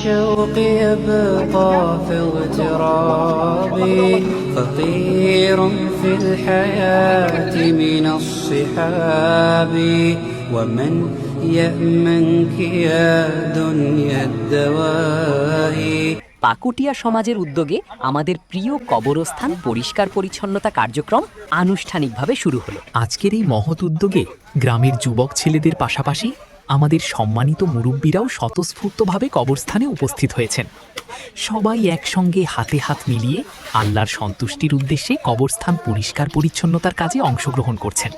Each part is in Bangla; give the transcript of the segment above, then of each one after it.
الشوق يبقى في اغتراب فطير في الحياة من الصحاب ومن يأمنك يا دنيا الدواهي। পাকুটিয়া সমাজের উদ্যোগে আমাদের প্রিয় কবরস্থান পরিষ্কার পরিচ্ছন্নতা কার্যক্রম আনুষ্ঠানিকভাবে শুরু হলো। আজকের এই মহৎ উদ্যোগে গ্রামের যুবক ছেলেদের পাশাপাশি আমাদের সম্মানিত মুরব্বীরাও স্বতঃস্ফূর্তভাবে কবরস্থানে উপস্থিত হয়েছেন। সবাই একসঙ্গে হাতে হাত মিলিয়ে আল্লাহর সন্তুষ্টির উদ্দেশ্যে কবরস্থান পরিষ্কার পরিচ্ছন্নতার কাজে অংশগ্রহণ করছেন।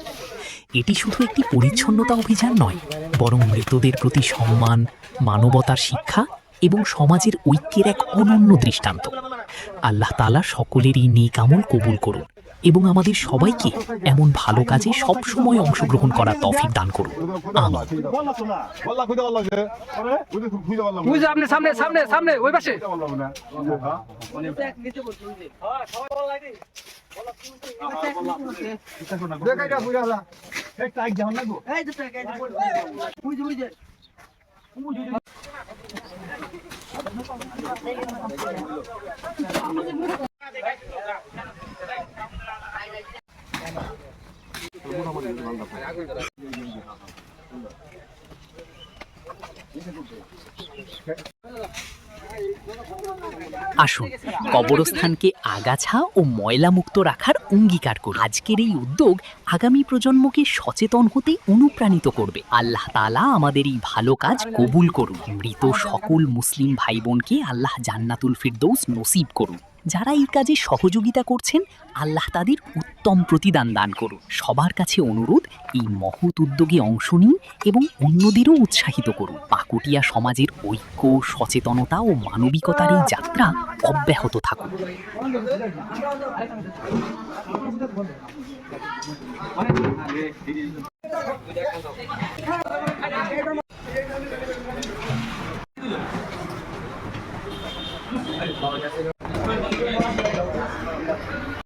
এটি শুধু একটি পরিচ্ছন্নতা অভিযান নয়, বরং মৃতদের প্রতি সম্মান, মানবতার শিক্ষা এবং সমাজের ঐক্যের এক অনন্য দৃষ্টান্ত। আল্লাহ তাআলা সকলেরই নেক আমল কবুল করুন এবং আমাদের সবাইকে এমন ভালো কাজে সবসময় অংশগ্রহণ করার তৌফিক দান করুন। আমিন। সামনে সামনে সামনে ওই পাশে আসুন কবরস্থানকে আগাছা ও ময়লামুক্ত রাখার অঙ্গীকার করি। আজকের এই উদ্যোগ আগামী প্রজন্মকে সচেতন হতে অনুপ্রাণিত করবে। আল্লাহ তাআলা আমাদের এই ভালো কাজ কবুল করুন। মৃত সকল মুসলিম ভাই বোনকে আল্লাহ জান্নাতুল ফিরদৌস নসিব করুন। যারা এই কাজে সহযোগিতা করছেন, আল্লাহ তাদের উত্তম প্রতিদান দান করুন। সবার কাছে অনুরোধ, এই মহৎ উদ্যোগে অংশ নিন এবং অন্যদেরও উৎসাহিত করুন। পাকুটিয়া সমাজের ঐক্য, সচেতনতা ও মানবিকতার এই যাত্রা অব্যাহত থাকুক।